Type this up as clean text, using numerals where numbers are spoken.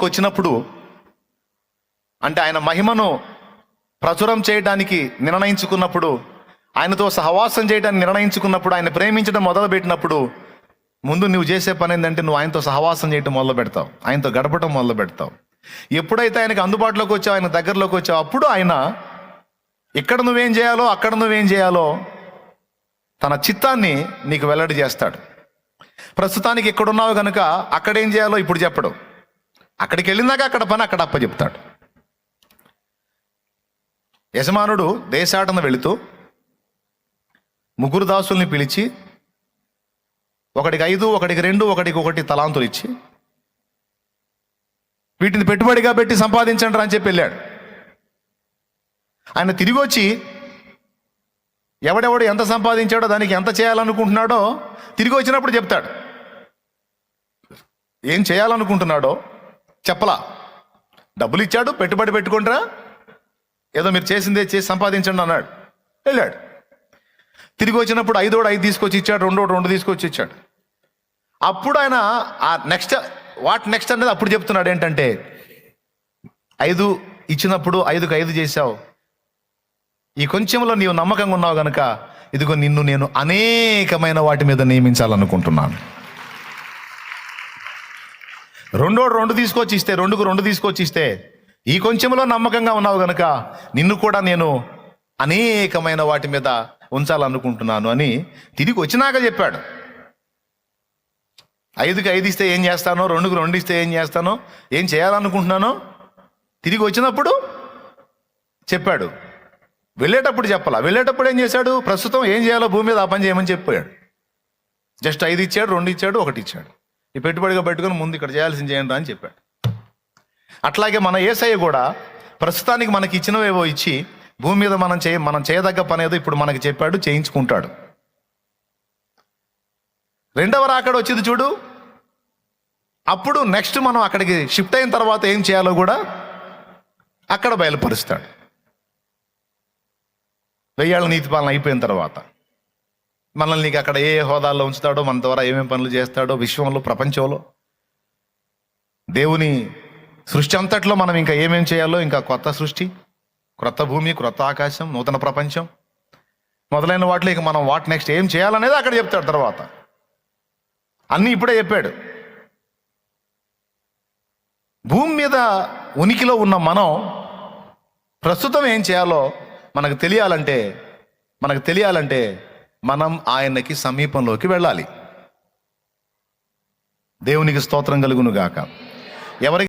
వచ్చినప్పుడు, అంటే ఆయన మహిమను ప్రచురం చేయడానికి నిర్ణయించుకున్నప్పుడు, ఆయనతో సహవాసం చేయడానికి నిర్ణయించుకున్నప్పుడు, ఆయన ప్రేమించడం మొదలుపెట్టినప్పుడు, ముందు నువ్వు చేసే పని ఏంటంటే నువ్వు ఆయనతో సహవాసం చేయడం మొదలు పెడతావు, ఆయనతో గడపడం మొదలు పెడతావు. ఎప్పుడైతే ఆయనకు అందుబాటులోకి వచ్చావు, ఆయన దగ్గరలోకి వచ్చావు, అప్పుడు ఆయన ఇక్కడ నువ్వేం చేయాలో, అక్కడ నువ్వేం చేయాలో తన చిత్తాన్ని నీకు వెల్లడి చేస్తాడు. ప్రస్తుతానికి ఎక్కడున్నావు కనుక అక్కడేం చేయాలో ఇప్పుడు చెప్పడు. అక్కడికి వెళ్ళినాక అక్కడ పని అక్కడ అప్పచెప్తాడు. యజమానుడు దేశాటన వెళుతూ ముగ్గురు దాసుల్ని పిలిచి, ఒకడికి 5, ఒకడికి 2, ఒకడికి 1 తలాంతులు ఇచ్చి, వీటిని పెట్టుబడిగా పెట్టి సంపాదించండి అని చెప్పి వెళ్ళాడు. ఆయన తిరిగి వచ్చి ఎవడెవడు ఎంత సంపాదించాడో, దానికి ఎంత చేయాలనుకుంటున్నాడో తిరిగి వచ్చినప్పుడు చెప్తాడు. ఏం చేయాలనుకుంటున్నాడో చెప్పలా. డబ్బులు ఇచ్చాడు, పెట్టుబడి పెట్టుకుంటారా, ఏదో మీరు చేసిందే చేసి సంపాదించండి అన్నాడు, వెళ్ళాడు. తిరిగి వచ్చినప్పుడు 5 తీసుకొచ్చి ఇచ్చాడు, 2 తీసుకొచ్చి ఇచ్చాడు. అప్పుడు ఆయన ఆ నెక్స్ట్ అనేది అప్పుడు చెప్తున్నాడు. ఏంటంటే 5 ఇచ్చినప్పుడు 5కి 5 చేశావు, ఈ కొంచెంలో నీవు నమ్మకంగా ఉన్నావు కనుక ఇదిగో నిన్ను నేను అనేకమైన వాటి మీద నియమించాలనుకుంటున్నాను. 2 తీసుకొచ్చి ఇస్తే, 2కు 2 తీసుకొచ్చి ఇస్తే, ఈ కొంచెంలో నమ్మకంగా ఉన్నావు కనుక నిన్ను కూడా నేను అనేకమైన వాటి మీద ఉంచాలనుకుంటున్నాను అని తిరిగి వచ్చినాక చెప్పాడు. 5కి 5 ఇస్తే ఏం చేస్తానో, 2కు 2 ఇస్తే ఏం చేస్తానో, ఏం చేయాలనుకుంటున్నానో తిరిగి వచ్చినప్పుడు చెప్పాడు. వెళ్ళేటప్పుడు చెప్పాల. వెళ్ళేటప్పుడు ఏం చేశాడు, ప్రస్తుతం ఏం చేయాలో భూమి మీద ఆ పని చేయమని చెప్పాడు. జస్ట్ 5 ఇచ్చాడు, 2 ఇచ్చాడు, 1 ఇచ్చాడు. ఈ పెట్టుబడిగా పెట్టుకుని ముందు ఇక్కడ చేయాల్సింది చేయండి అని చెప్పాడు. అట్లాగే మన యేసయ్య కూడా ప్రస్తుతానికి మనకి ఇచ్చినవేవో ఇచ్చి భూమి మీద మనం చేయదగ్గ పని ఏదో ఇప్పుడు మనకి చెప్పాడు, చేయించుకుంటాడు. రెండవ రాకడ వచ్చింది చూడు, అప్పుడు నెక్స్ట్ మనం అక్కడికి షిఫ్ట్ అయిన తర్వాత ఏం చేయాలో కూడా అక్కడ బయలుపరుస్తాడు. 1000 ఏళ్ల నీతి పాలన అయిపోయిన తర్వాత మనల్ని నీకు అక్కడ ఏ హోదాల్లో ఉంచుతాడో, మన ద్వారా ఏమేమి పనులు చేస్తాడో, విశ్వంలో, ప్రపంచంలో, దేవుని సృష్టి అంతట్లో మనం ఇంకా ఏమేం చేయాలో, ఇంకా కొత్త సృష్టి, క్రొత్త భూమి, క్రొత్త ఆకాశం, నూతన ప్రపంచం మొదలైన వాటిలో ఇక మనం నెక్స్ట్ ఏం చేయాలనేది అక్కడ చెప్తాడు. తర్వాత అన్నీ ఇప్పుడే చెప్పాడు. భూమి మీద ఉనికిలో ఉన్న మనం ప్రస్తుతం ఏం చేయాలో మనకు తెలియాలంటే మనం ఆయనకి సమీపంలోకి వెళ్ళాలి. దేవునికి స్తోత్రం కలుగును గాక. ఎవరికి